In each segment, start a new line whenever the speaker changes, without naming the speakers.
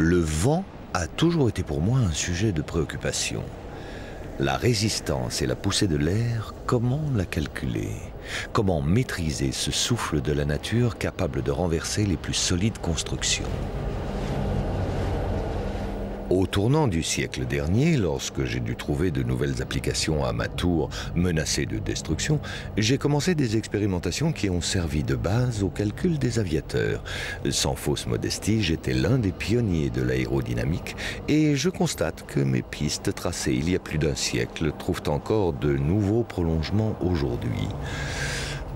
Le vent a toujours été pour moi un sujet de préoccupation. La résistance et la poussée de l'air, comment la calculer? Comment maîtriser ce souffle de la nature capable de renverser les plus solides constructions? Au tournant du siècle dernier, lorsque j'ai dû trouver de nouvelles applications à ma tour menacée de destruction, j'ai commencé des expérimentations qui ont servi de base au calcul des aviateurs. Sans fausse modestie, j'étais l'un des pionniers de l'aérodynamique et je constate que mes pistes tracées il y a plus d'un siècle trouvent encore de nouveaux prolongements aujourd'hui.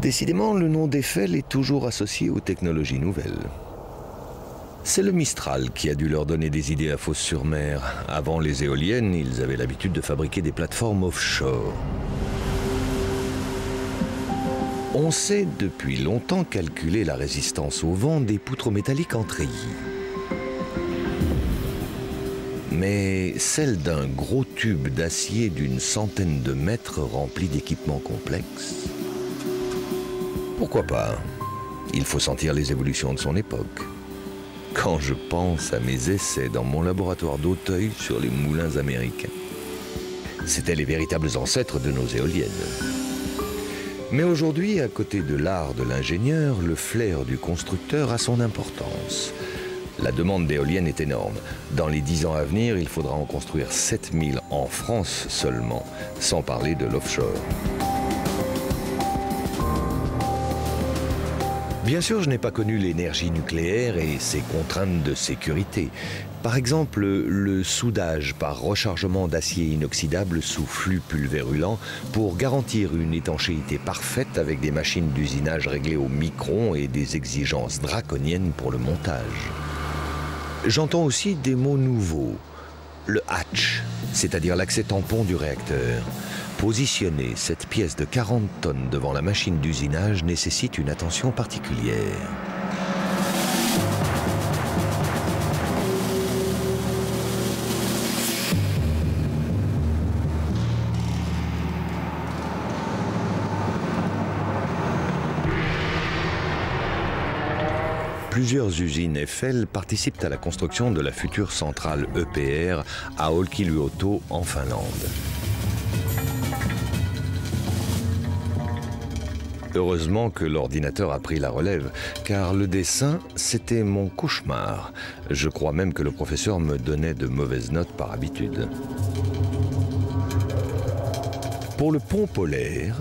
Décidément, le nom d'Eiffel est toujours associé aux technologies nouvelles. C'est le Mistral qui a dû leur donner des idées à Fos-sur-Mer. Avant les éoliennes, ils avaient l'habitude de fabriquer des plateformes offshore. On sait depuis longtemps calculer la résistance au vent des poutres métalliques en treillis. Mais celle d'un gros tube d'acier d'une centaine de mètres rempli d'équipements complexes? Pourquoi pas? Il faut sentir les évolutions de son époque. Quand je pense à mes essais dans mon laboratoire d'Auteuil sur les moulins américains, c'étaient les véritables ancêtres de nos éoliennes. Mais aujourd'hui, à côté de l'art de l'ingénieur, le flair du constructeur a son importance. La demande d'éoliennes est énorme. Dans les 10 ans à venir, il faudra en construire 7000 en France seulement, sans parler de l'offshore. Bien sûr, je n'ai pas connu l'énergie nucléaire et ses contraintes de sécurité. Par exemple, le soudage par rechargement d'acier inoxydable sous flux pulvérulent pour garantir une étanchéité parfaite avec des machines d'usinage réglées au micron et des exigences draconiennes pour le montage. J'entends aussi des mots nouveaux. Le hatch, c'est-à-dire l'accès tampon du réacteur. Positionner cette pièce de 40 tonnes devant la machine d'usinage nécessite une attention particulière. Plusieurs usines Eiffel participent à la construction de la future centrale EPR à Olkiluoto en Finlande. Heureusement que l'ordinateur a pris la relève, car le dessin, c'était mon cauchemar. Je crois même que le professeur me donnait de mauvaises notes par habitude. Pour le pont polaire,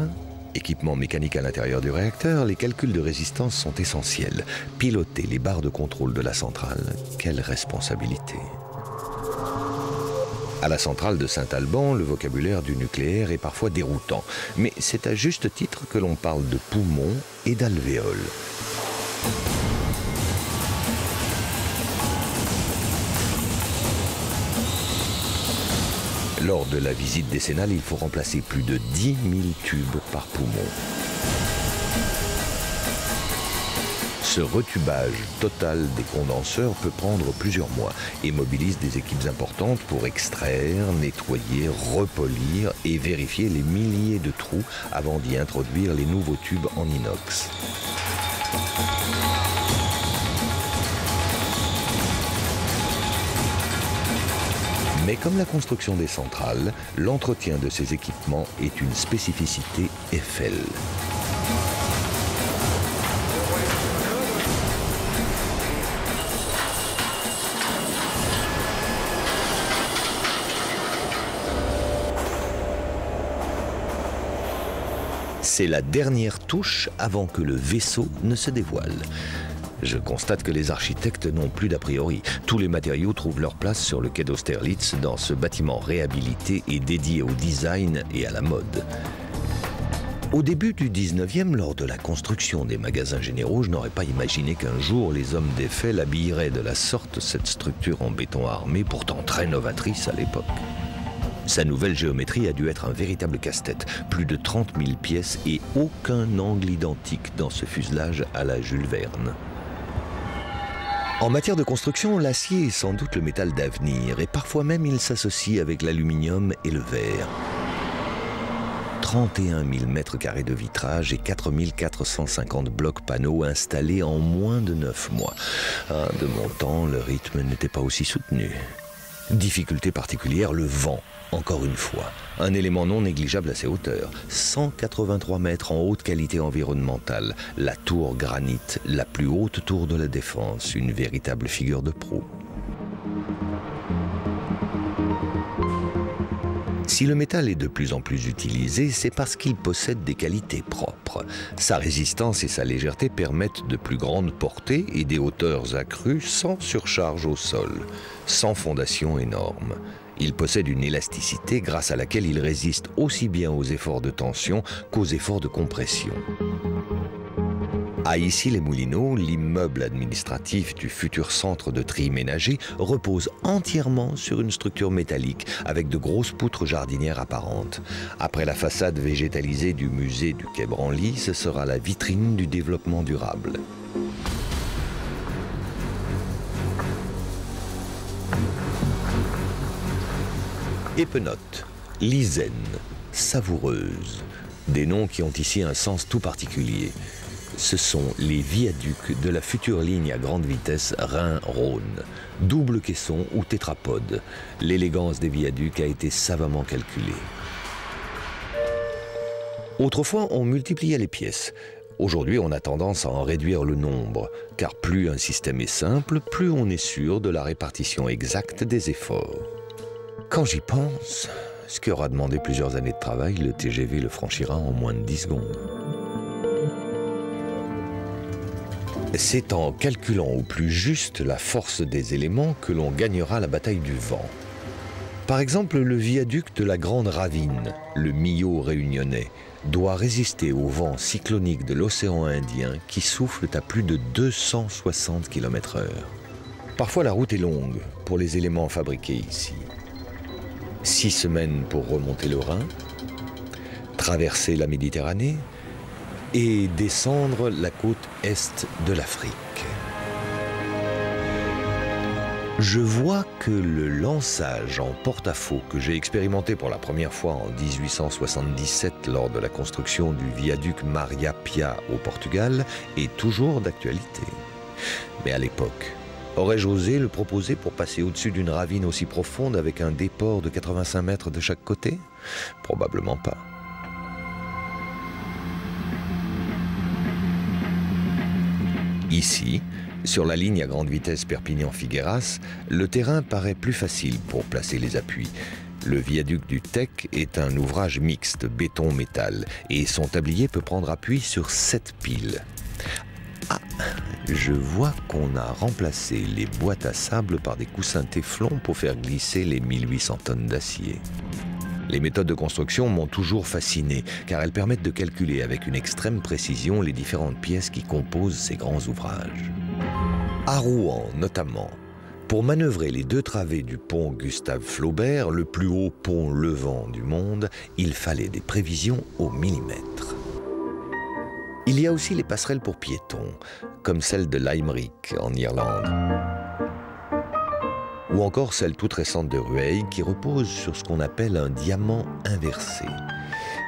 équipement mécanique à l'intérieur du réacteur, les calculs de résistance sont essentiels. Piloter les barres de contrôle de la centrale, quelle responsabilité! À la centrale de Saint-Alban, le vocabulaire du nucléaire est parfois déroutant. Mais c'est à juste titre que l'on parle de poumons et d'alvéoles. Lors de la visite décennale, il faut remplacer plus de 10 000 tubes par poumon. Ce retubage total des condenseurs peut prendre plusieurs mois et mobilise des équipes importantes pour extraire, nettoyer, repolir et vérifier les milliers de trous avant d'y introduire les nouveaux tubes en inox. Mais comme la construction des centrales, l'entretien de ces équipements est une spécificité Eiffel. C'est la dernière touche avant que le vaisseau ne se dévoile. Je constate que les architectes n'ont plus d'a priori. Tous les matériaux trouvent leur place sur le quai d'Austerlitz dans ce bâtiment réhabilité et dédié au design et à la mode. Au début du 19e, lors de la construction des magasins généraux, je n'aurais pas imaginé qu'un jour les hommes d'Eiffel habilleraient de la sorte cette structure en béton armé, pourtant très novatrice à l'époque. Sa nouvelle géométrie a dû être un véritable casse-tête. Plus de 30 000 pièces et aucun angle identique dans ce fuselage à la Jules Verne. En matière de construction, l'acier est sans doute le métal d'avenir et parfois même il s'associe avec l'aluminium et le verre. 31 000 mètres carrés de vitrage et 4 450 blocs panneaux installés en moins de 9 mois. Ah, de mon temps, le rythme n'était pas aussi soutenu. Difficulté particulière, le vent, encore une fois. Un élément non négligeable à ces hauteurs. 183 mètres en haute qualité environnementale. La tour granite, la plus haute tour de la Défense, une véritable figure de proue. Si le métal est de plus en plus utilisé, c'est parce qu'il possède des qualités propres. Sa résistance et sa légèreté permettent de plus grandes portées et des hauteurs accrues sans surcharge au sol, sans fondation énorme. Il possède une élasticité grâce à laquelle il résiste aussi bien aux efforts de tension qu'aux efforts de compression. À Issy-les-Moulineaux, l'immeuble administratif du futur centre de tri ménager repose entièrement sur une structure métallique avec de grosses poutres jardinières apparentes. Après la façade végétalisée du musée du Quai Branly, ce sera la vitrine du développement durable. Épenote, Lisaine, Savoureuse, des noms qui ont ici un sens tout particulier. Ce sont les viaducs de la future ligne à grande vitesse Rhin-Rhône. Double caisson ou tétrapode. L'élégance des viaducs a été savamment calculée. Autrefois, on multipliait les pièces. Aujourd'hui, on a tendance à en réduire le nombre, car plus un système est simple, plus on est sûr de la répartition exacte des efforts. Quand j'y pense, ce qui aura demandé plusieurs années de travail, le TGV le franchira en moins de 10 secondes. C'est en calculant au plus juste la force des éléments que l'on gagnera la bataille du vent. Par exemple, le viaduc de la Grande Ravine, le Millau réunionnais, doit résister au vent cyclonique de l'océan Indien qui souffle à plus de 260 km/h. Parfois la route est longue pour les éléments fabriqués ici. 6 semaines pour remonter le Rhin, traverser la Méditerranée et descendre la côte est de l'Afrique. Je vois que le lançage en porte-à-faux que j'ai expérimenté pour la première fois en 1877 lors de la construction du viaduc Maria Pia au Portugal est toujours d'actualité. Mais à l'époque, aurais-je osé le proposer pour passer au-dessus d'une ravine aussi profonde avec un déport de 85 mètres de chaque côté? Probablement pas. Ici, sur la ligne à grande vitesse Perpignan-Figueras, le terrain paraît plus facile pour placer les appuis. Le viaduc du Tech est un ouvrage mixte béton-métal et son tablier peut prendre appui sur 7 piles. Ah, je vois qu'on a remplacé les boîtes à sable par des coussins téflon pour faire glisser les 1800 tonnes d'acier. Les méthodes de construction m'ont toujours fasciné, car elles permettent de calculer avec une extrême précision les différentes pièces qui composent ces grands ouvrages. À Rouen, notamment, pour manœuvrer les 2 travées du pont Gustave Flaubert, le plus haut pont levant du monde, il fallait des prévisions au millimètre. Il y a aussi les passerelles pour piétons, comme celle de Limerick, en Irlande. Ou encore celle toute récente de Rueil qui repose sur ce qu'on appelle un diamant inversé.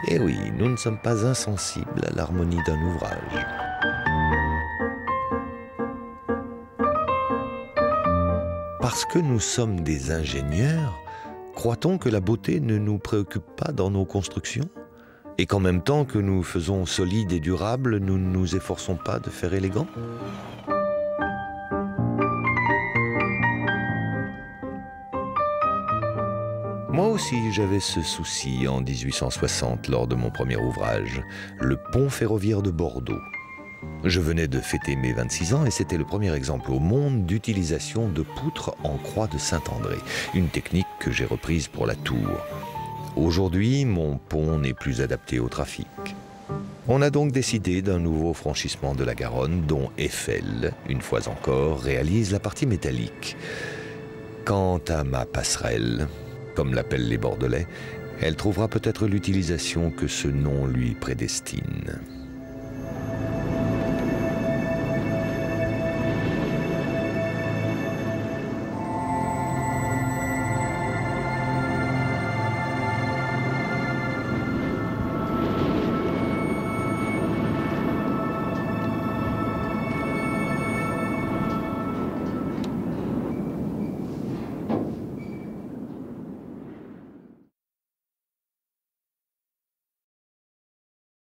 Et oui, nous ne sommes pas insensibles à l'harmonie d'un ouvrage. Parce que nous sommes des ingénieurs, croit-on que la beauté ne nous préoccupe pas dans nos constructions? Et qu'en même temps que nous faisons solide et durable, nous ne nous efforçons pas de faire élégant? Moi aussi, j'avais ce souci en 1860 lors de mon premier ouvrage, le pont ferroviaire de Bordeaux. Je venais de fêter mes 26 ans et c'était le premier exemple au monde d'utilisation de poutres en croix de Saint-André, une technique que j'ai reprise pour la tour. Aujourd'hui, mon pont n'est plus adapté au trafic. On a donc décidé d'un nouveau franchissement de la Garonne dont Eiffel, une fois encore, réalise la partie métallique. Quant à ma passerelle, comme l'appellent les Bordelais, elle trouvera peut-être l'utilisation que ce nom lui prédestine.